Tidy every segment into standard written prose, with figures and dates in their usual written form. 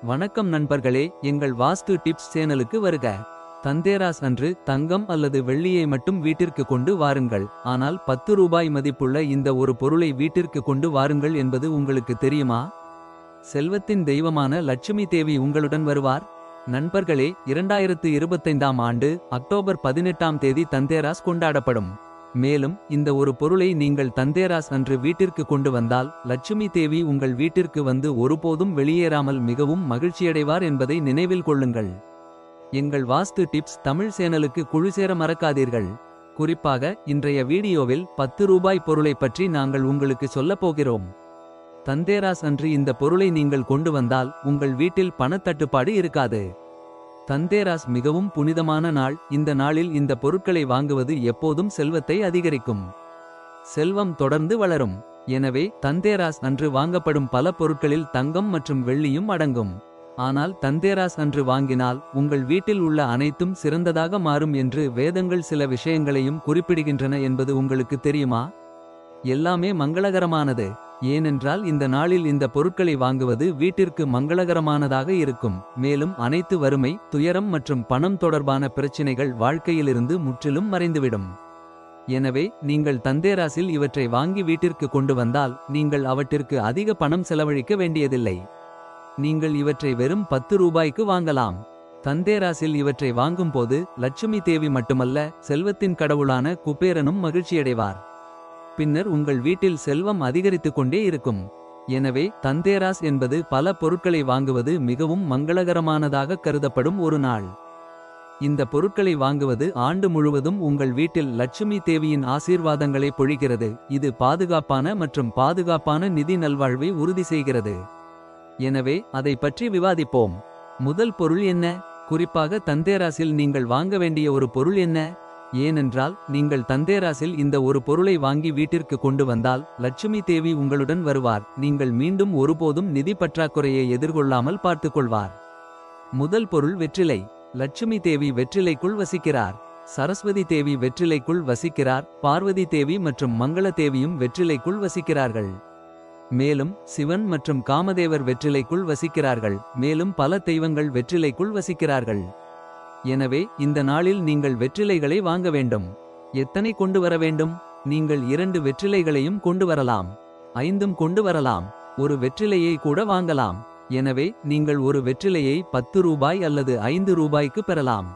வணக்கம் நண்பர்களே, எங்கள் வாஸ்து டிப்ஸ் சேனலுக்கு வருக. தந்தேராஸ் அன்று தங்கம் அல்லது வெள்ளியை மட்டும் வீட்டிற்கு கொண்டு வாருங்கள். ஆனால் 10 ரூபாய் மதிப்புள்ள இந்த ஒரு பொருளை வீட்டிற்கு கொண்டு வாருங்கள் என்பது உங்களுக்கு தெரியுமா? செல்வத்தின் தெய்வமான லட்சுமி தேவி உங்களுடன் வருவார். நண்பர்களே, 2025ஆம் ஆண்டு அக்டோபர் 18ஆம் தேதி தந்தேராஸ் கொண்டாடப்படும். மேலும் இந்த ஒரு பொருளை நீங்கள் தந்தேராஸ் அன்று வீட்டிற்கு கொண்டு வந்தால் லட்சுமி தேவி உங்கள் வீட்டிற்கு வந்து ஒருபோதும் வெளியேறாமல் மிகவும் மகிழ்ச்சியடைவார் என்பதை நினைவில் கொள்ளுங்கள். எங்கள் வாஸ்து டிப்ஸ் தமிழ் சேனலுக்கு குழு சேர மறக்காதீர்கள். குறிப்பாக இன்றைய வீடியோவில் 10 ரூபாய் பொருளை பற்றி நாங்கள் உங்களுக்கு சொல்லப் போகிறோம். தந்தேராஸ் அன்று இந்த பொருளை நீங்கள் கொண்டு வந்தால் உங்கள் வீட்டில் பணத்தட்டுப்பாடு இருக்காது. தந்தேராஸ் மிகவும் புனிதமான நாள். இந்த நாளில் இந்த பொருட்களை வாங்குவது எப்போதும் செல்வத்தை அதிகரிக்கும். செல்வம் தொடர்ந்து வளரும். எனவே தந்தேராஸ் அன்று வாங்கப்படும் பல பொருட்களில் தங்கம் மற்றும் வெள்ளியும் அடங்கும். ஆனால் தந்தேராஸ் அன்று வாங்கினால் உங்கள் வீட்டில் உள்ள அனைத்தும் சிறந்ததாக மாறும் என்று வேதங்கள் சில விஷயங்களையும் குறிப்பிடுகின்றன என்பது உங்களுக்கு தெரியுமா? எல்லாமே மங்களகரமானது. ஏனென்றால் இந்த நாளில் இந்த பொருட்களை வாங்குவது வீட்டிற்கு மங்களகரமானதாக இருக்கும். மேலும் அனைத்து வறுமை, துயரம் மற்றும் பணம் தொடர்பான பிரச்சினைகள் வாழ்க்கையிலிருந்து முற்றிலும் மறைந்துவிடும். எனவே நீங்கள் தந்தேராஸில் இவற்றை வாங்கி வீட்டிற்கு கொண்டு வந்தால் நீங்கள் அவற்றிற்கு அதிக பணம் செலவழிக்க வேண்டியதில்லை. நீங்கள் இவற்றை வெறும் 10 ரூபாய்க்கு வாங்கலாம். தந்தேராஸில் இவற்றை வாங்கும்போது லட்சுமி தேவி மட்டுமல்ல, செல்வத்தின் கடவுளான குபேரனும் மகிழ்ச்சியடைவார். பின்னர் உங்கள் வீட்டில் செல்வம் அதிகரித்துக் கொண்டே இருக்கும். எனவே தந்தேராஸ் என்பது பல பொருட்களை வாங்குவது மிகவும் மங்களகரமானதாக கருதப்படும் ஒரு நாள். இந்த பொருட்களை வாங்குவது ஆண்டு முழுவதும் உங்கள் வீட்டில் லட்சுமி தேவியின் ஆசீர்வாதங்களை பொழிகிறது. இது பாதுகாப்பான மற்றும் பாதுகாப்பான நிதி நல்வாழ்வை உறுதி செய்கிறது. எனவே அதை பற்றி விவாதிப்போம். முதல் பொருள் என்ன? குறிப்பாக தந்தேராஸில் நீங்கள் வாங்க வேண்டிய ஒரு பொருள் என்ன? ஏனென்றால் நீங்கள் தந்தேராஸில் இந்த ஒரு பொருளை வாங்கி வீட்டிற்கு கொண்டு வந்தால் லட்சுமி தேவி உங்களுடன் வருவார். நீங்கள் மீண்டும் ஒருபோதும் நிதி பற்றாக்குறையை எதிர்கொள்ளாமல் பார்த்துக்கொள்வார். முதல் பொருள் வெற்றிலை. லட்சுமி தேவி வெற்றிலைக்குள் வசிக்கிறார். சரஸ்வதி தேவி வெற்றிலைக்குள் வசிக்கிறார். பார்வதி தேவி மற்றும் மங்கள தேவியும் வெற்றிலைக்குள் வசிக்கிறார்கள். மேலும் சிவன் மற்றும் காமதேவர் வெற்றிலைக்குள் வசிக்கிறார்கள். மேலும் பல தெய்வங்கள் வெற்றிலைக்குள் வசிக்கிறார்கள். எனவே இந்த நாளில் நீங்கள் வெற்றிலைகளை வாங்க வேண்டும். எத்தனை கொண்டு வர வேண்டும்? நீங்கள் 2 வெற்றிலைகளையும் கொண்டு வரலாம். 5ம் கொண்டு வரலாம். ஒரு வெற்றிலையை கூட வாங்கலாம். எனவே நீங்கள் ஒரு வெற்றிலையை 10 ரூபாய் அல்லது 5 ரூபாய்க்கு பெறலாம்.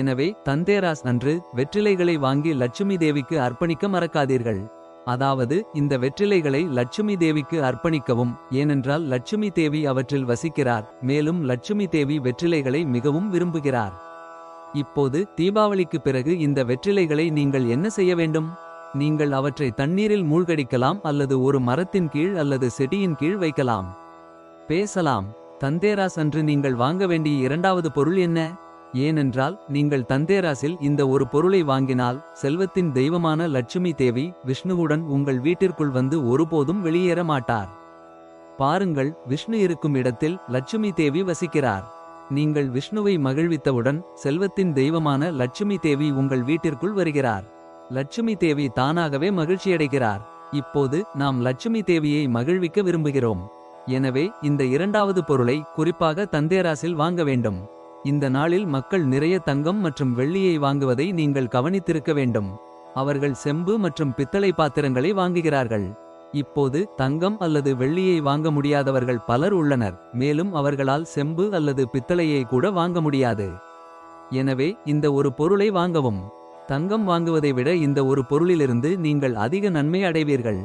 எனவே தந்தேராஸ் அன்று வெற்றிலைகளை வாங்கி லட்சுமி தேவிக்கு அர்ப்பணிக்க மறக்காதீர்கள். அதாவது இந்த வெற்றிலைகளை லட்சுமி தேவிக்கு அர்ப்பணிக்கவும். ஏனென்றால் லட்சுமி தேவி அவற்றில் வசிக்கிறார். மேலும் லட்சுமி தேவி வெற்றிலைகளை மிகவும் விரும்புகிறார். இப்போது தீபாவளிக்கு பிறகு இந்த வெற்றிலைகளை நீங்கள் என்ன செய்ய வேண்டும்? நீங்கள் அவற்றை தண்ணீரில் மூழ்கடிக்கலாம் அல்லது ஒரு மரத்தின் கீழ் அல்லது செடியின் கீழ் வைக்கலாம். பேசலாம். தந்தேராஸ் அன்று நீங்கள் வாங்க வேண்டிய இரண்டாவது பொருள் என்ன? ஏனென்றால் நீங்கள் தந்தேராஸில் இந்த ஒரு பொருளை வாங்கினால் செல்வத்தின் தெய்வமான லட்சுமி தேவி விஷ்ணுவுடன் உங்கள் வீட்டிற்குள் வந்து ஒருபோதும் வெளியேற மாட்டார். பாருங்கள், விஷ்ணு இருக்கும் இடத்தில் லட்சுமி தேவி வசிக்கிறார். நீங்கள் விஷ்ணுவை மகிழ்வித்தவுடன் செல்வத்தின் தெய்வமான லட்சுமி தேவி உங்கள் வீட்டிற்குள் வருகிறார். லட்சுமி தேவி தானாகவே மகிழ்ச்சியடைகிறார். இப்போது நாம் லட்சுமி தேவியை மகிழ்விக்க விரும்புகிறோம். எனவே இந்த இரண்டாவது பொருளை குறிப்பாக தந்தேராஸில் வாங்க வேண்டும். இந்த நாளில் மக்கள் நிறைய தங்கம் மற்றும் வெள்ளியை வாங்குவதை நீங்கள் கவனித்திருக்க வேண்டும். அவர்கள் செம்பு மற்றும் பித்தளை பாத்திரங்களை வாங்குகிறார்கள். இப்போது தங்கம் அல்லது வெள்ளியை வாங்க முடியாதவர்கள் பலர் உள்ளனர். மேலும் அவர்களால் செம்பு அல்லது பித்தளையை கூட வாங்க முடியாது. எனவே இந்த ஒரு பொருளை வாங்கவும். தங்கம் வாங்குவதை விட இந்த ஒரு பொருளிலிருந்து நீங்கள் அதிக நன்மை அடைவீர்கள்.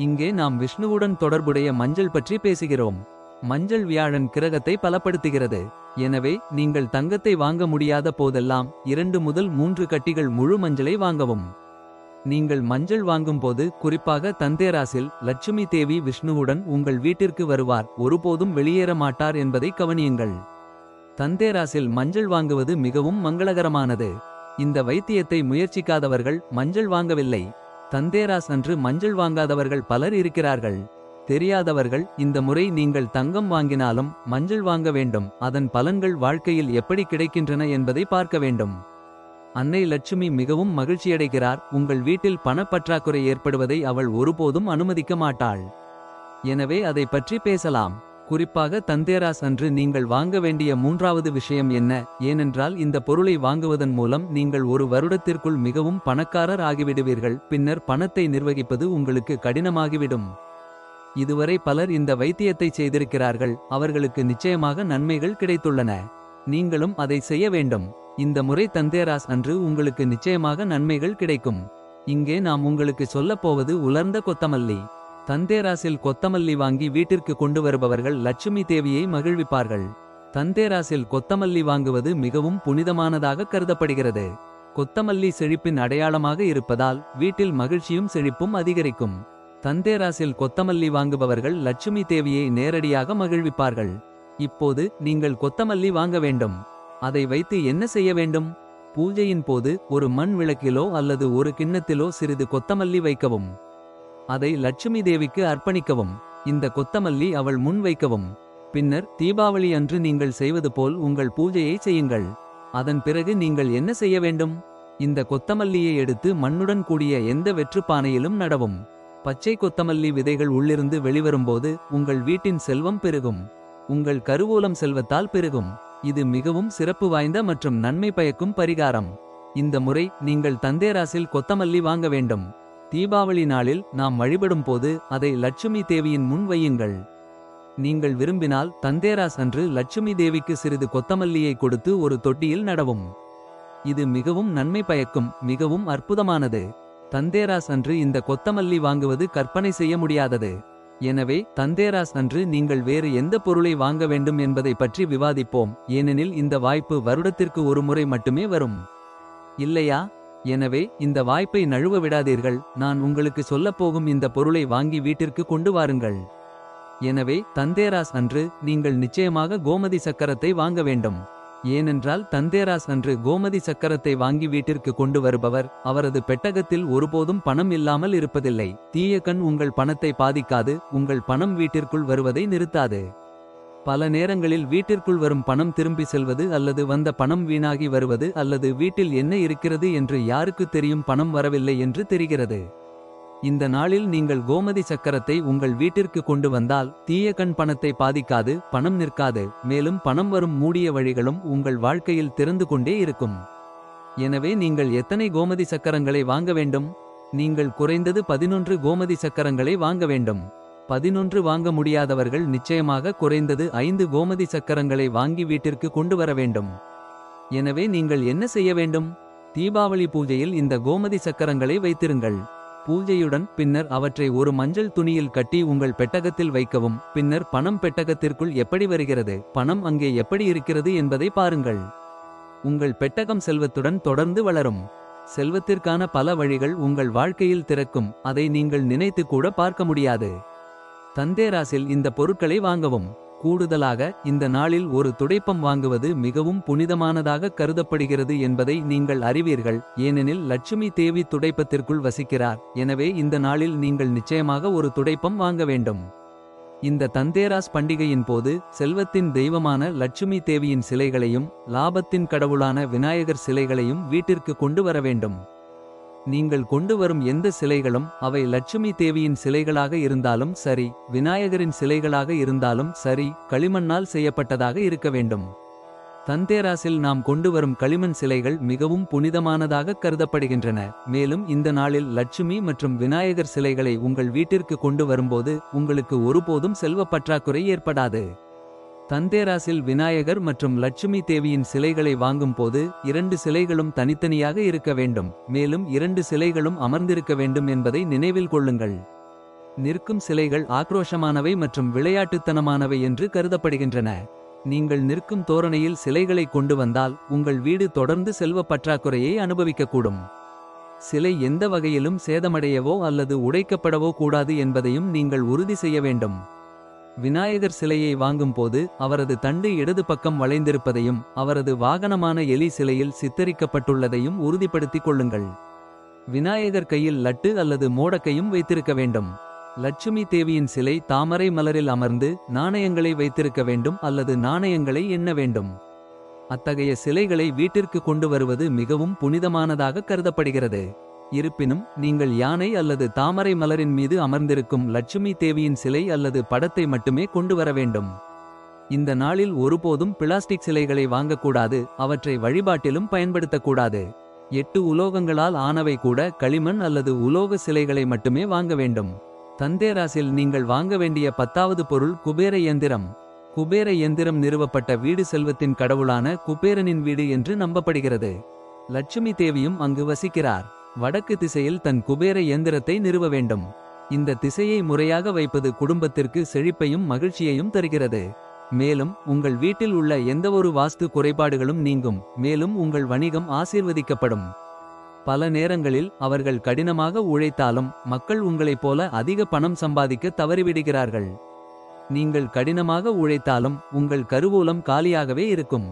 இங்கே நாம் விஷ்ணுவுடன் தொடர்புடைய மஞ்சள் பற்றி பேசுகிறோம். மஞ்சள் வியாழன் கிரகத்தை பலப்படுத்துகிறது. எனவே நீங்கள் தங்கத்தை வாங்க முடியாத போதெல்லாம் 2 முதல் 3 கட்டிகள் முழு மஞ்சளை வாங்கவும். நீங்கள் மஞ்சள் வாங்கும்போது குறிப்பாக தந்தேராஸில் லட்சுமி தேவி விஷ்ணுவுடன் உங்கள் வீட்டிற்கு வருவார். ஒருபோதும் வெளியேற மாட்டார் என்பதை கவனியுங்கள். தந்தேராஸில் மஞ்சள் வாங்குவது மிகவும் மங்களகரமானது. இந்த வைத்தியத்தை முயற்சிக்காதவர்கள் மஞ்சள் வாங்கவில்லை. தந்தேராஸ் அன்று மஞ்சள் வாங்காதவர்கள் பலர் இருக்கிறார்கள். தெரியாதவர்கள் இந்த முறை நீங்கள் தங்கம் வாங்கினாலும் மஞ்சள் வாங்க வேண்டும். அதன் பலன்கள் வாழ்க்கையில் எப்படி கிடைக்கின்றன என்பதை பார்க்க வேண்டும். அன்னை லட்சுமி மிகவும் மகிழ்ச்சியடைகிறார். உங்கள் வீட்டில் பணப்பற்றாக்குறை ஏற்படுவதை அவள் ஒருபோதும் அனுமதிக்க மாட்டாள். எனவே அதை பற்றி பேசலாம். குறிப்பாக தந்தேராஸ் அன்று நீங்கள் வாங்க வேண்டிய மூன்றாவது விஷயம் என்ன? ஏனென்றால் இந்த பொருளை வாங்குவதன் மூலம் நீங்கள் ஒரு வருடத்திற்குள் மிகவும் பணக்காரர் ஆகிவிடுவீர்கள். பின்னர் பணத்தை நிர்வகிப்பது உங்களுக்கு கடினமாகிவிடும். இதுவரை பலர் இந்த வைத்தியத்தை செய்திருக்கிறார்கள். அவர்களுக்கு நிச்சயமாக நன்மைகள் கிடைத்துள்ளன. நீங்களும் அதை செய்ய வேண்டும். இந்த முறை தந்தேராஸ் அன்று உங்களுக்கு நிச்சயமாக நன்மைகள் கிடைக்கும். இங்கே நாம் உங்களுக்கு சொல்லப்போவது உலர்ந்த கொத்தமல்லி. தந்தேராசில் கொத்தமல்லி வாங்கி வீட்டிற்கு கொண்டு வருபவர்கள் லட்சுமி தேவியை மகிழ்விப்பார்கள். தந்தேராசில் கொத்தமல்லி வாங்குவது மிகவும் புனிதமானதாக கருதப்படுகிறது. கொத்தமல்லி செழிப்பின் அடையாளமாக இருப்பதால் வீட்டில் மகிழ்ச்சியும் செழிப்பும் அதிகரிக்கும். தந்தேராசில் கொத்தமல்லி வாங்குபவர்கள் லட்சுமி தேவியை நேரடியாக மகிழ்விப்பார்கள். இப்போது நீங்கள் கொத்தமல்லி வாங்க வேண்டும். அதை வைத்து என்ன செய்ய வேண்டும்? பூஜையின் போது ஒரு மண் விளக்கிலோ அல்லது ஒரு கிண்ணத்திலோ சிறிது கொத்தமல்லி வைக்கவும். அதை லட்சுமி தேவிக்கு அர்ப்பணிக்கவும். இந்த கொத்தமல்லி அவள் முன் வைக்கவும். பின்னர் தீபாவளி அன்று நீங்கள் செய்வது போல் உங்கள் பூஜையை செய்யுங்கள். அதன் பிறகு நீங்கள் என்ன செய்ய வேண்டும்? இந்த கொத்தமல்லியை எடுத்து மண்ணுடன் கூடிய எந்த வெற்றுப்பானையிலும் நடவும். பச்சை கொத்தமல்லி விதைகள் உள்ளிருந்து வெளிவரும்போது உங்கள் வீட்டின் செல்வம் பெருகும். உங்கள் கருவூலம் செல்வத்தால் பெருகும். இது மிகவும் சிறப்பு வாய்ந்த மற்றும் நன்மை பயக்கும் பரிகாரம். இந்த முறை நீங்கள் தந்தேராசில் கொத்தமல்லி வாங்க வேண்டும். தீபாவளி நாளில் நாம் வழிபடும் போது அதை லட்சுமி தேவியின் முன் வையுங்கள். நீங்கள் விரும்பினால் தந்தேராஸ் அன்று லட்சுமி தேவிக்கு சிறிது கொத்தமல்லியை கொடுத்து ஒரு தொட்டியில் நடவும். இது மிகவும் நன்மை பயக்கும், மிகவும் அற்புதமானது. தந்தேராஸ் அன்று இந்த கொத்தமல்லி வாங்குவது கற்பனை செய்ய முடியாதது. எனவே தந்தேராஸ் அன்று நீங்கள் வேறு எந்த பொருளை வாங்க வேண்டும் என்பதை பற்றி விவாதிப்போம். ஏனெனில் இந்த வாய்ப்பு வருடத்திற்கு ஒரு முறை மட்டுமே வரும், இல்லையா? எனவே இந்த வாய்ப்பை நழுவ விடாதீர்கள். நான் உங்களுக்கு சொல்லப்போகும் இந்த பொருளை வாங்கி வீட்டிற்கு கொண்டு வாருங்கள். எனவே தந்தேராஸ் அன்று நீங்கள் நிச்சயமாக கோமதி சக்கரத்தை வாங்க வேண்டும். ஏனென்றால் தந்தேராஸ் அன்று கோமதி சக்கரத்தை வாங்கி வீட்டிற்கு கொண்டு வருபவர் அவரது பெட்டகத்தில் ஒருபோதும் பணம் இல்லாமல் இருப்பதில்லை. தீய கண் உங்கள் பணத்தை பாதிக்காது, உங்கள் பணம் வீட்டிற்குள் வருவதை நிறுத்தாது. பல நேரங்களில் வீட்டிற்குள் வரும் பணம் திரும்பி செல்வது அல்லது வந்த பணம் வீணாகி வருவது அல்லது வீட்டில் என்ன இருக்கிறது என்று யாருக்கு தெரியும், பணம் வரவில்லை என்று தெரிகிறது. இந்த நாளில் நீங்கள் கோமதி சக்கரத்தை உங்கள் வீட்டிற்கு கொண்டு வந்தால் தீய கண் பணத்தை பாதிக்காது, பணம் நிற்காது. மேலும் பணம் வரும் மூடிய வழிகளும் உங்கள் வாழ்க்கையில் திறந்து கொண்டே இருக்கும். எனவே நீங்கள் எத்தனை கோமதி சக்கரங்களை வாங்க வேண்டும்? நீங்கள் குறைந்தது 11 கோமதி சக்கரங்களை வாங்க வேண்டும். 11 வாங்க முடியாதவர்கள் நிச்சயமாக குறைந்தது 5 கோமதி சக்கரங்களை வாங்கி வீட்டிற்கு கொண்டு வர வேண்டும். எனவே நீங்கள் என்ன செய்ய வேண்டும்? தீபாவளி பூஜையில் இந்த கோமதி சக்கரங்களை வைத்திருங்கள். பூஜையுடன் பின்னர் அவற்றை ஒரு மஞ்சள் துணியில் கட்டி உங்கள் பெட்டகத்தில் வைக்கவும். பின்னர் பணம் பெட்டகத்திற்குள் எப்படி வருகிறது, பணம் அங்கே எப்படி இருக்கிறது என்பதை பாருங்கள். உங்கள் பெட்டகம் செல்வத்துடன் தொடர்ந்து வளரும். செல்வத்திற்கான பல வழிகள் உங்கள் வாழ்க்கையில் திறக்கும். அதை நீங்கள் நினைத்து கூட பார்க்க முடியாது. தந்தேராசில் இந்த பொருட்களை வாங்கவும். கூடுதலாக இந்த நாளில் ஒரு துடைப்பம் வாங்குவது மிகவும் புனிதமானதாக கருதப்படுகிறது என்பதை நீங்கள் அறிவீர்கள். ஏனெனில் லட்சுமி தேவி துடைப்பத்திற்குள் வசிக்கிறார். எனவே இந்த நாளில் நீங்கள் நிச்சயமாக ஒரு துடைப்பம் வாங்க வேண்டும். இந்த தந்தேராஸ் பண்டிகையின் போது செல்வத்தின் தெய்வமான லட்சுமி தேவியின் சிலைகளையும் லாபத்தின் கடவுளான விநாயகர் சிலைகளையும் வீட்டிற்கு கொண்டு வர வேண்டும். நீங்கள் கொண்டு வரும் எந்த சிலைகளும் அவை லட்சுமி தேவியின் சிலைகளாக இருந்தாலும் சரி, விநாயகரின் சிலைகளாக இருந்தாலும் சரி, களிமண்ணால் செய்யப்பட்டதாக இருக்க வேண்டும். தந்தேராசில் நாம் கொண்டு வரும் களிமண் சிலைகள் மிகவும் புனிதமானதாக கருதப்படுகின்றன. மேலும் இந்த நாளில் லட்சுமி மற்றும் விநாயகர் சிலைகளை உங்கள் வீட்டிற்கு கொண்டு வரும்போது உங்களுக்கு ஒருபோதும் செல்வ பற்றாக்குறை ஏற்படாது. தந்தேராசில் விநாயகர் மற்றும் லட்சுமி தேவியின் சிலைகளை வாங்கும் போது 2 சிலைகளும் தனித்தனியாக இருக்க வேண்டும். மேலும் 2 சிலைகளும் அமர்ந்திருக்க வேண்டும் என்பதை நினைவில் கொள்ளுங்கள். நிற்கும் சிலைகள் ஆக்ரோஷமானவை மற்றும் விளையாட்டுத்தனமானவை என்று கருதப்படுகின்றன. நீங்கள் நிற்கும் தோரணையில் சிலைகளை கொண்டு வந்தால் உங்கள் வீடு தொடர்ந்து செல்வ பற்றாக்குறையை அனுபவிக்கக்கூடும். சிலை எந்த வகையிலும் சேதமடையவோ அல்லது உடைக்கப்படவோ கூடாது என்பதையும் நீங்கள் உறுதி செய்ய வேண்டும். விநாயகர் சிலையை வாங்கும் போது அவரது தண்டு இடது பக்கம் வளைந்திருப்பதையும் அவரது வாகனமான எலி சிலையில் சித்தரிக்கப்பட்டுள்ளதையும் உறுதிப்படுத்திக் கொள்ளுங்கள். விநாயகர் கையில் லட்டு அல்லது மோடக்கையும் வைத்திருக்க வேண்டும். லட்சுமி தேவியின் சிலை தாமரை மலரில் அமர்ந்து நாணயங்களை வைத்திருக்க வேண்டும் அல்லது நாணயங்களை எண்ண வேண்டும். அத்தகைய சிலைகளை வீட்டிற்கு கொண்டு வருவது மிகவும் புனிதமானதாக கருதப்படுகிறது. இருப்பினும் நீங்கள் யானை அல்லது தாமரை மலரின் மீது அமர்ந்திருக்கும் லட்சுமி தேவியின் சிலை அல்லது படத்தை மட்டுமே கொண்டு வர வேண்டும். இந்த நாளில் ஒருபோதும் பிளாஸ்டிக் சிலைகளை வாங்கக்கூடாது, அவற்றை வழிபாட்டிலும் பயன்படுத்தக்கூடாது. 8 உலோகங்களால் ஆனவை கூட களிமண் அல்லது உலோக சிலைகளை மட்டுமே வாங்க வேண்டும். தந்தேராஸில் நீங்கள் வாங்க வேண்டிய 10வது பொருள் குபேர இயந்திரம். குபேர இயந்திரம் நிறுவப்பட்ட வீடு செல்வத்தின் கடவுளான குபேரனின் வீடு என்று நம்பப்படுகிறது. லட்சுமி தேவியும் அங்கு வசிக்கிறார். வடக்கு திசையில் தன் குபேர இயந்திரத்தை நிறுவ வேண்டும். இந்த திசையை முறையாக வைப்பது குடும்பத்திற்கு செழிப்பையும் மகிழ்ச்சியையும் தருகிறது. மேலும் உங்கள் வீட்டில் உள்ள எந்தவொரு வாஸ்து குறைபாடுகளும் நீங்கும். மேலும் உங்கள் வணிகம் ஆசீர்வதிக்கப்படும். பல நேரங்களில் அவர்கள் கடினமாக உழைத்தாலும் மக்கள் உங்களைப் போல அதிக பணம் சம்பாதிக்க தவறிவிடுகிறார்கள். நீங்கள் கடினமாக உழைத்தாலும் உங்கள் கருவூலம் காலியாகவே இருக்கும்.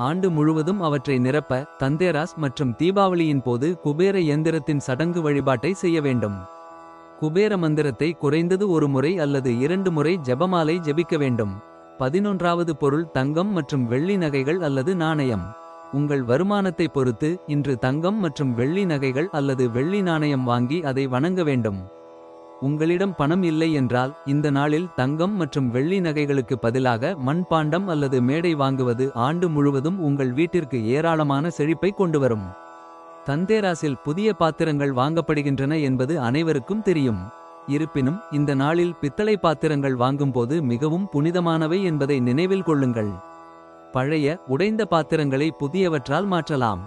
ஆண்டு முழுவதும் அவற்றை நிரப்ப தந்தேராஸ் மற்றும் தீபாவளியின் போது குபேர இயந்திரத்தின் சடங்கு வழிபாட்டை செய்ய வேண்டும். குபேர மந்திரத்தை குறைந்தது ஒரு முறை அல்லது 2 முறை ஜெபமாலை ஜெபிக்க வேண்டும். 11வது பொருள் தங்கம் மற்றும் வெள்ளி நகைகள் அல்லது நாணயம். உங்கள் வருமானத்தை பொறுத்து இன்று தங்கம் மற்றும் வெள்ளி நகைகள் அல்லது வெள்ளி நாணயம் வாங்கி அதை வணங்க வேண்டும். உங்களிடம் பணம் இல்லை என்றால் இந்த நாளில் தங்கம் மற்றும் வெள்ளி நகைகளுக்கு பதிலாக மண்பாண்டம் அல்லது மேடை வாங்குவது ஆண்டு முழுவதும் உங்கள் வீட்டிற்கு ஏராளமான செழிப்பை கொண்டுவரும். தந்தேராஸில் புதிய பாத்திரங்கள் வாங்கப்படுகின்றன என்பது அனைவருக்கும் தெரியும். இருப்பினும் இந்த நாளில் பித்தளை பாத்திரங்கள் வாங்கும்போது மிகவும் புனிதமானவை என்பதை நினைவில் கொள்ளுங்கள். பழைய உடைந்த பாத்திரங்களை புதியவற்றால் மாற்றலாம்.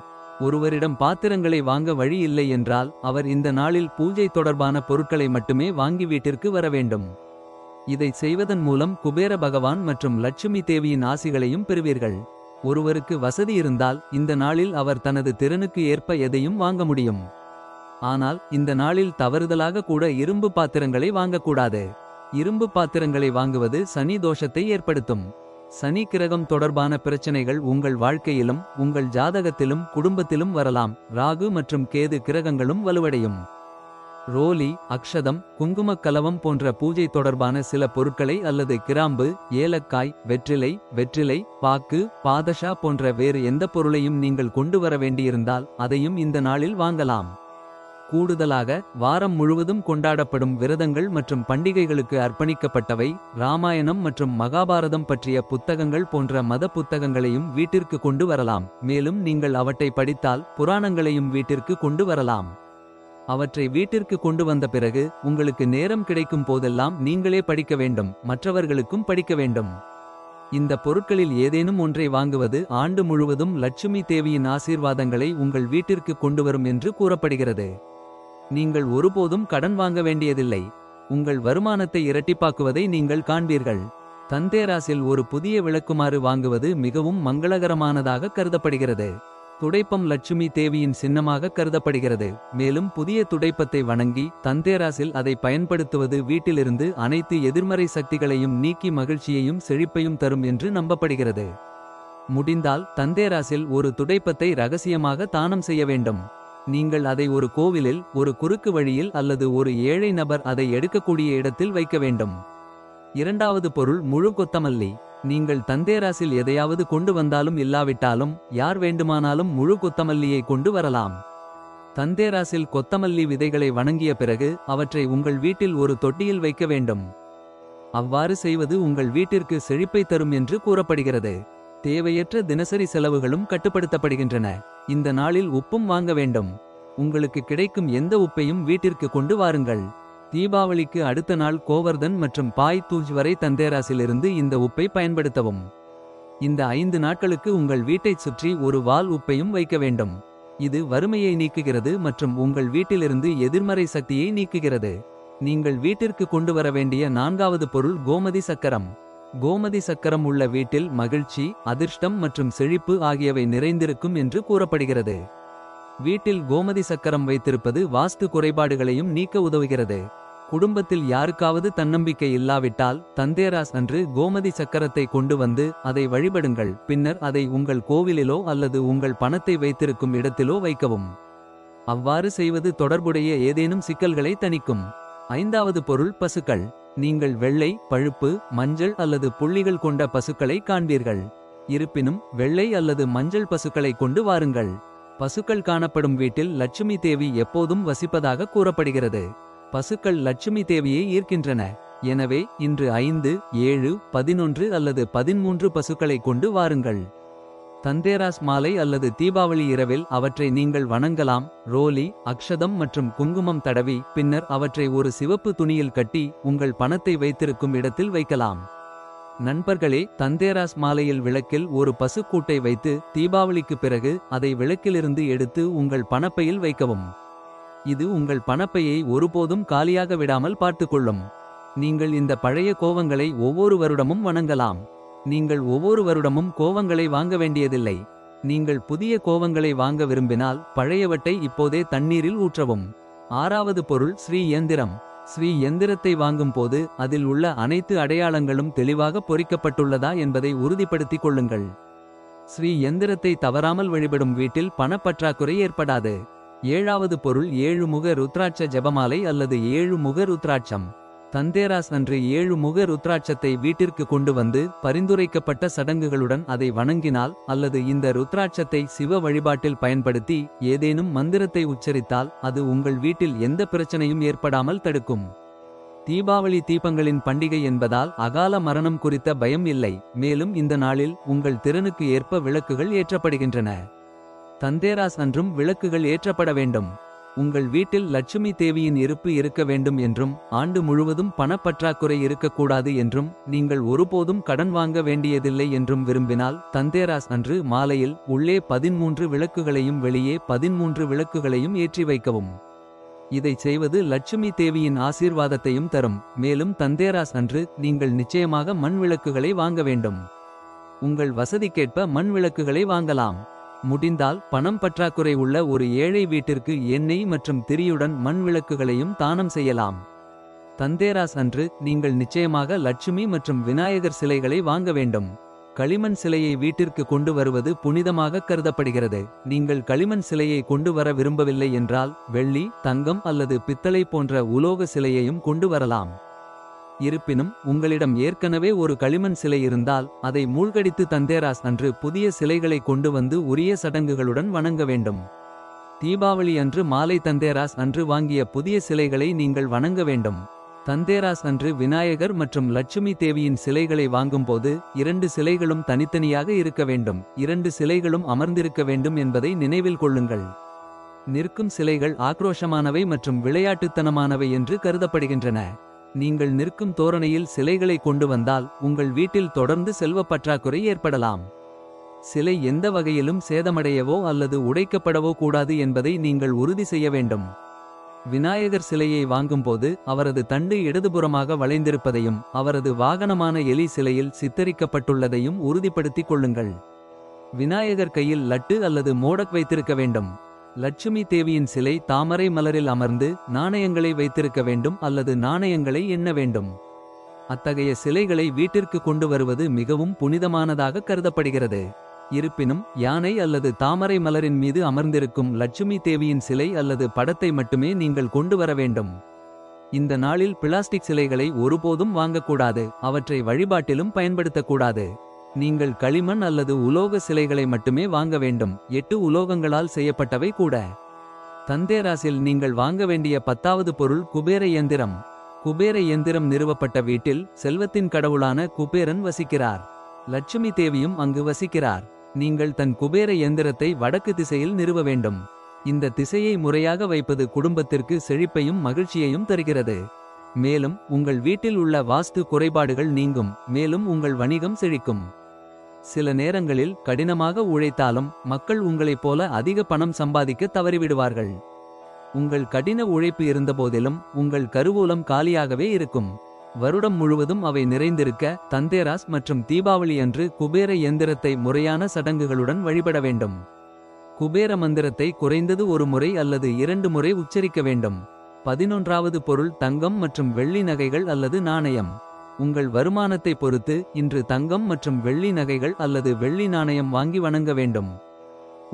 ஒருவரிடம் பாத்திரங்களை வாங்க வழி இல்லை என்றால் அவர் இந்த நாளில் பூஜை தொடர்பான பொருட்களை மட்டுமே வாங்கி வீட்டிற்கு வர வேண்டும். இதை செய்வதன் மூலம் குபேர பகவான் மற்றும் லட்சுமி தேவியின் ஆசிகளையும் பெறுவீர்கள். ஒருவருக்கு வசதி இருந்தால் இந்த நாளில் அவர் தனது திறனுக்கு ஏற்ப எதையும் வாங்க முடியும். ஆனால் இந்த நாளில் தவறுதலாக கூட இரும்பு பாத்திரங்களை வாங்கக்கூடாது. இரும்பு பாத்திரங்களை வாங்குவது சனி தோஷத்தை ஏற்படுத்தும். சனி கிரகம் தொடர்பான பிரச்சனைகள் உங்கள் வாழ்க்கையிலும் உங்கள் ஜாதகத்திலும் குடும்பத்திலும் வரலாம். ராகு மற்றும் கேது கிரகங்களும் வலுவடையும். ரோலி, அக்ஷதம், குங்குமக் கலவம் போன்ற பூஜை தொடர்பான சில பொருட்களை அல்லது கிராம்பு, ஏலக்காய், வெற்றிலை, பாக்கு, பாதஷா போன்ற வேறு எந்த பொருளையும் நீங்கள் கொண்டு வர வேண்டியிருந்தால் அதையும் இந்த நாளில் வாங்கலாம். கூடுதலாக வாரம் முழுவதும் கொண்டாடப்படும் விரதங்கள் மற்றும் பண்டிகைகளுக்கு அர்ப்பணிக்கப்பட்டவை, ராமாயணம் மற்றும் மகாபாரதம் பற்றிய புத்தகங்கள் போன்ற மத புத்தகங்களையும் வீட்டிற்கு கொண்டு வரலாம். மேலும் நீங்கள் அவற்றை படித்தால் புராணங்களையும் வீட்டிற்கு கொண்டு வரலாம். அவற்றை வீட்டிற்கு கொண்டு வந்த பிறகு உங்களுக்கு நேரம் கிடைக்கும் போதெல்லாம் நீங்களே படிக்க வேண்டும், மற்றவர்களுக்கும் படிக்க வேண்டும். இந்த பொருட்களில் ஏதேனும் ஒன்றை வாங்குவது ஆண்டு முழுவதும் லட்சுமி தேவியின் ஆசீர்வாதங்களை உங்கள் வீட்டிற்கு கொண்டுவரும் என்று கூறப்படுகிறது. நீங்கள் ஒருபோதும் கடன் வாங்க வேண்டியதில்லை. உங்கள் வருமானத்தை இரட்டிப்பாக்குவதை நீங்கள் காண்பீர்கள். தந்தேராஸில் ஒரு புதிய விளக்குமாறு வாங்குவது மிகவும் மங்களகரமானதாக கருதப்படுகிறது. துடைப்பம் லட்சுமி தேவியின் சின்னமாக கருதப்படுகிறது. மேலும் புதிய துடைப்பத்தை வணங்கி தந்தேராஸில் அதை பயன்படுத்துவது வீட்டிலிருந்து அனைத்து எதிர்மறை சக்திகளையும் நீக்கி மகிழ்ச்சியையும் செழிப்பையும் தரும் என்று நம்பப்படுகிறது. முடிந்தால் தந்தேராஸில் ஒரு துடைப்பத்தை ரகசியமாக தானம் செய்ய வேண்டும். நீங்கள் அதை ஒரு கோவிலில், ஒரு குறுக்கு வழியில் அல்லது ஒரு ஏழை நபர் அதை எடுக்கக்கூடிய இடத்தில் வைக்க வேண்டும். 2வது பொருள் முழு கொத்தமல்லி. நீங்கள் தந்தேராஸில் எதையாவது கொண்டு வந்தாலும் இல்லாவிட்டாலும் யார் வேண்டுமானாலும் முழு கொத்தமல்லியை கொண்டு வரலாம். தந்தேராஸில் கொத்தமல்லி விதைகளை வணங்கிய பிறகு அவற்றை உங்கள் வீட்டில் ஒரு தொட்டியில் வைக்க வேண்டும். அவ்வாறு செய்வது உங்கள் வீட்டிற்கு செழிப்பை தரும் என்று கூறப்படுகிறது. தேவையற்ற தினசரி செலவுகளும் கட்டுப்படுத்தப்படுகின்றன. இந்த நாளில் உப்பும் வாங்க வேண்டும். உங்களுக்கு கிடைக்கும் எந்த உப்பையும் வீட்டிற்கு கொண்டு வாருங்கள். தீபாவளிக்கு அடுத்த நாள் கோவர்தன் மற்றும் பாய் தூஜ் வரை தந்தேராஸிலிருந்து இந்த உப்பை பயன்படுத்தவும். இந்த 5 நாட்களுக்கு உங்கள் வீட்டைச் சுற்றி ஒரு வால் உப்பையும் வைக்க வேண்டும். இது வறுமையை நீக்குகிறது மற்றும் உங்கள் வீட்டிலிருந்து எதிர்மறை சக்தியை நீக்குகிறது. நீங்கள் வீட்டிற்கு கொண்டு வர வேண்டிய 4வது பொருள் கோமதி சக்கரம். கோமதி சக்கரம் உள்ள வீட்டில் மகிழ்ச்சி, அதிர்ஷ்டம் மற்றும் செழிப்பு ஆகியவை நிறைந்திருக்கும் என்று கூறப்படுகிறது. வீட்டில் கோமதி சக்கரம் வைத்திருப்பது வாஸ்து குறைபாடுகளையும் நீக்க உதவுகிறது. குடும்பத்தில் யாருக்காவது தன்னம்பிக்கை இல்லாவிட்டால் தந்தேராஸ் அன்று கோமதி சக்கரத்தை கொண்டு வந்து அதை வழிபடுங்கள். பின்னர் அதை உங்கள் கோவிலிலோ அல்லது உங்கள் பணத்தை வைத்திருக்கும் இடத்திலோ வைக்கவும். அவ்வாறு செய்வது தொடர்புடைய ஏதேனும் சிக்கல்களை தணிக்கும். 5வது பொருள் பசுக்கள். நீங்கள் வெள்ளை, பழுப்பு, மஞ்சள் அல்லது புள்ளிகள் கொண்ட பசுக்களை காண்பீர்கள். இருப்பினும் வெள்ளை அல்லது மஞ்சள் பசுக்களை கொண்டு வாருங்கள். பசுக்கள் காணப்படும் வீட்டில் லட்சுமி தேவி எப்போதும் வசிப்பதாக கூறப்படுகிறது. பசுக்கள் லட்சுமி தேவியை ஈர்க்கின்றன. எனவே இன்று 5, 7, 11 அல்லது 13 பசுக்களை கொண்டு வாருங்கள். தந்தேராஸ் மாலை அல்லது தீபாவளி இரவில் அவற்றை நீங்கள் வணங்கலாம். ரோலி, அக்ஷதம் மற்றும் குங்குமம் தடவி பின்னர் அவற்றை ஒரு சிவப்பு துணியில் கட்டி உங்கள் பணத்தை வைத்திருக்கும் இடத்தில் வைக்கலாம். நண்பர்களே, தந்தேராஸ் மாலையில் விளக்கில் ஒரு பசுக்கூட்டை வைத்து தீபாவளிக்கு பிறகு அதை விளக்கிலிருந்து எடுத்து உங்கள் பணப்பையில் வைக்கவும். இது உங்கள் பணப்பையை ஒருபோதும் காலியாக விடாமல் பார்த்துக்கொள்ளும். நீங்கள் இந்த பழைய கோவங்களை ஒவ்வொரு வருடமும் வணங்கலாம். நீங்கள் ஒவ்வொரு வருடமும் கோவங்களை வாங்க வேண்டியதில்லை. நீங்கள் புதிய கோவங்களை வாங்க விரும்பினால் பழையவற்றை இப்போதே தண்ணீரில் ஊற்றவும். 6வது பொருள் ஸ்ரீ யந்திரம். ஸ்ரீ யந்திரத்தை வாங்கும் போது அதில் உள்ள அனைத்து அடையாளங்களும் தெளிவாக பொறிக்கப்பட்டுள்ளதா என்பதை உறுதிப்படுத்திக் கொள்ளுங்கள். ஸ்ரீ யந்திரத்தை தவறாமல் வழிபடும் வீட்டில் பணப்பற்றாக்குறை ஏற்படாது. 7வது பொருள் 7 முக ருத்ராட்ச ஜெபமாலை அல்லது 7 முக ருத்ராட்சம். தந்தேராஸ் அன்று 7 முக ருத்ராட்சத்தை வீட்டிற்கு கொண்டு வந்து பரிந்துரைக்கப்பட்ட சடங்குகளுடன் அதை வணங்கினால் அல்லது இந்த ருத்ராட்சத்தை சிவ வழிபாட்டில் பயன்படுத்தி ஏதேனும் மந்திரத்தை உச்சரித்தால் அது உங்கள் வீட்டில் எந்த பிரச்சனையும் ஏற்படாமல் தடுக்கும். தீபாவளி தீபங்களின் பண்டிகை என்பதால் அகால மரணம் குறித்த பயம் இல்லை. மேலும் இந்த நாளில் உங்கள் திறனுக்கு ஏற்ப விளக்குகள் ஏற்றப்படுகின்றன. தந்தேராஸ் அன்றும் விளக்குகள் ஏற்றப்பட வேண்டும். உங்கள் வீட்டில் லட்சுமி தேவியின் இருப்பு இருக்க வேண்டும் என்றும் ஆண்டு முழுவதும் பணப்பற்றாக்குறை இருக்கக்கூடாது என்றும் நீங்கள் ஒருபோதும் கடன் வாங்க வேண்டியதில்லை என்றும் விரும்பினால் தந்தேராஸ் அன்று மாலையில் உள்ளே 13 விளக்குகளையும் வெளியே 13 விளக்குகளையும் ஏற்றி வைக்கவும். இதை செய்வது லட்சுமி தேவியின் ஆசீர்வாதத்தையும் தரும். மேலும் தந்தேராஸ் அன்று நீங்கள் நிச்சயமாக மண் விளக்குகளை வாங்க வேண்டும். உங்கள் வசதிக்கேற்ப மண் விளக்குகளை வாங்கலாம். முடிந்தால் பணம் பற்றாக்குறை உள்ள ஒரு ஏழை வீட்டிற்கு எண்ணெய் மற்றும் திரியுடன் மண் விளக்குகளையும் தானம் செய்யலாம். தந்தேராஸ் அன்று நீங்கள் நிச்சயமாக லட்சுமி மற்றும் விநாயகர் சிலைகளை வாங்க வேண்டும். களிமண் சிலையை வீட்டிற்கு கொண்டு வருவது புனிதமாக கருதப்படுகிறது. நீங்கள் களிமண் சிலையை கொண்டு வர விரும்பவில்லை என்றால் வெள்ளி, தங்கம் அல்லது பித்தளை போன்ற உலோக சிலையையும் கொண்டு வரலாம். இருப்பினும் உங்களிடம் ஏற்கனவே ஒரு களிமண் சிலை இருந்தால் அதை மூழ்கடித்து தந்தேராஸ் அன்று புதிய சிலைகளை கொண்டு வந்து உரிய சடங்குகளுடன் வணங்க வேண்டும். தீபாவளி அன்று மாலை தந்தேராஸ் அன்று வாங்கிய புதிய சிலைகளை நீங்கள் வணங்க வேண்டும். தந்தேராஸ் அன்று விநாயகர் மற்றும் லட்சுமி தேவியின் சிலைகளை வாங்கும்போது 2 சிலைகளும் தனித்தனியாக இருக்க வேண்டும். 2 சிலைகளும் அமர்ந்திருக்க வேண்டும் என்பதை நினைவில் கொள்ளுங்கள். நிற்கும் சிலைகள் ஆக்ரோஷமானவை மற்றும் விளையாட்டுத்தனமானவை என்று கருதப்படுகின்றன. நீங்கள் நிற்கும் தோரணையில் சிலைகளை கொண்டு வந்தால் உங்கள் வீட்டில் தொடர்ந்து செல்வ பற்றாக்குறை ஏற்படலாம். சிலை எந்த வகையிலும் சேதமடையவோ அல்லது உடைக்கப்படவோ கூடாது என்பதை நீங்கள் உறுதி செய்ய வேண்டும். விநாயகர் சிலையை வாங்கும்போது அவரது தண்டு இடதுபுறமாக வளைந்திருப்பதையும் அவரது வாகனமான எலி சிலையில் சித்தரிக்கப்பட்டுள்ளதையும் உறுதிப்படுத்திக் கொள்ளுங்கள். விநாயகர் கையில் லட்டு அல்லது மோடக் வைத்திருக்க வேண்டும். லட்சுமி தேவியின் சிலை தாமரை மலரில் அமர்ந்து நாணயங்களை வைத்திருக்க வேண்டும் அல்லது நாணயங்களை எண்ண வேண்டும். அத்தகைய சிலைகளை வீட்டிற்கு கொண்டு வருவது மிகவும் புனிதமானதாக கருதப்படுகிறது. இருப்பினும் யானை அல்லது தாமரை மலரின் மீது அமர்ந்திருக்கும் லட்சுமி தேவியின் சிலை அல்லது படத்தை மட்டுமே நீங்கள் கொண்டு வர வேண்டும். இந்த நாளில் பிளாஸ்டிக் சிலைகளை ஒருபோதும் வாங்கக்கூடாது. அவற்றை வழிபாட்டிலும் பயன்படுத்தக்கூடாது. நீங்கள் களிமண் அல்லது உலோக சிலைகளை மட்டுமே வாங்க வேண்டும். 8 உலோகங்களால் செய்யப்பட்டவை கூட. தந்தேராஸில் நீங்கள் வாங்க வேண்டிய 10வது பொருள் குபேர யந்திரம். குபேர யந்திரம் நிறுவப்பட்ட வீட்டில் செல்வத்தின் கடவுளான குபேரன் வசிக்கிறார். லட்சுமி தேவியும் அங்கு வசிக்கிறார். நீங்கள் தன் குபேர யந்திரத்தை வடக்கு திசையில் நிறுவ வேண்டும். இந்த திசையை முறையாக வைப்பது குடும்பத்திற்கு செழிப்பையும் மகிழ்ச்சியையும் தருகிறது. மேலும் உங்கள் வீட்டில் உள்ள வாஸ்து குறைபாடுகள் நீங்கும். மேலும் உங்கள் வணிகம் செழிக்கும். சில நேரங்களில் கடினமாக உழைத்தாலும் மக்கள் உங்களைப் போல அதிக பணம் சம்பாதிக்க தவறிவிடுவார்கள். உங்கள் கடின உழைப்பு இருந்தபோதிலும் உங்கள் கருவூலம் காலியாகவே இருக்கும். வருடம் முழுவதும் அவை நிறைந்திருக்க தந்தேராஸ் மற்றும் தீபாவளி அன்று குபேர யந்திரத்தை முறையான சடங்குகளுடன் வழிபட வேண்டும். குபேர மந்திரத்தை குறைந்தது ஒரு முறை அல்லது 2 முறை உச்சரிக்க வேண்டும். 11வது பொருள் தங்கம் மற்றும் வெள்ளி நகைகள் அல்லது நாணயம். உங்கள் வருமானத்தை பொறுத்து இன்று தங்கம் மற்றும் வெள்ளி நகைகள் அல்லது வெள்ளி நாணயம் வாங்கி வணங்க வேண்டும்.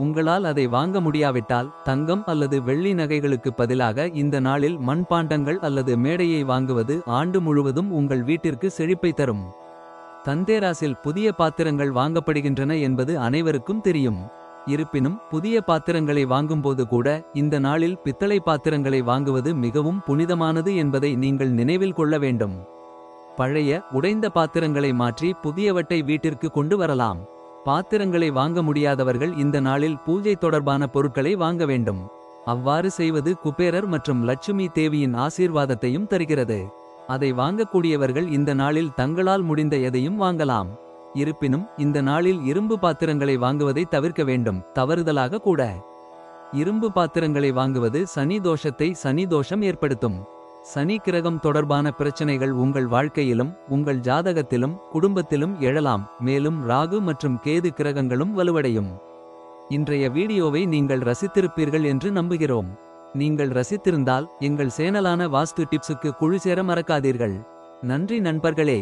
உங்களால் அதை வாங்க முடியாவிட்டால் தங்கம் அல்லது வெள்ளி நகைகளுக்கு பதிலாக இந்த நாளில் மண்பாண்டங்கள் அல்லது மேடையை வாங்குவது ஆண்டு முழுவதும் உங்கள் வீட்டிற்கு செழிப்பை தரும். தந்தேராஸில் புதிய பாத்திரங்கள் வாங்கப்படுகின்றன என்பது அனைவருக்கும் தெரியும். இருப்பினும் புதிய பாத்திரங்களை வாங்கும்போது கூட இந்த நாளில் பித்தளை பாத்திரங்களை வாங்குவது மிகவும் புனிதமானது என்பதை நீங்கள் நினைவில் கொள்ள வேண்டும். பழைய உடைந்த பாத்திரங்களை மாற்றி புதியவற்றை வீட்டிற்கு கொண்டு வரலாம். பாத்திரங்களை வாங்க முடியாதவர்கள் இந்த நாளில் பூஜை தொடர்பான பொருட்களை வாங்க வேண்டும். அவ்வாறு செய்வது குபேரர் மற்றும் லட்சுமி தேவியின் ஆசீர்வாதத்தையும் தருகிறது. அதை வாங்கக்கூடியவர்கள் இந்த நாளில் தங்களால் முடிந்த எதையும் வாங்கலாம். இருப்பினும் இந்த நாளில் இரும்பு பாத்திரங்களை வாங்குவதை தவிர்க்க வேண்டும், தவறுதலாக கூட. இரும்பு பாத்திரங்களை வாங்குவது சனி தோஷம் ஏற்படுத்தும். சனி கிரகம் தொடர்பான பிரச்சனைகள் உங்கள் வாழ்க்கையிலும் உங்கள் ஜாதகத்திலும் குடும்பத்திலும் எழலாம். மேலும் ராகு மற்றும் கேது கிரகங்களும் வலுவடையும். இன்றைய வீடியோவை நீங்கள் ரசித்திருப்பீர்கள் என்று நம்புகிறோம். நீங்கள் ரசித்திருந்தால் எங்கள் சேனலான வாஸ்து டிப்ஸுக்கு குழு சேர மறக்காதீர்கள். நன்றி நண்பர்களே.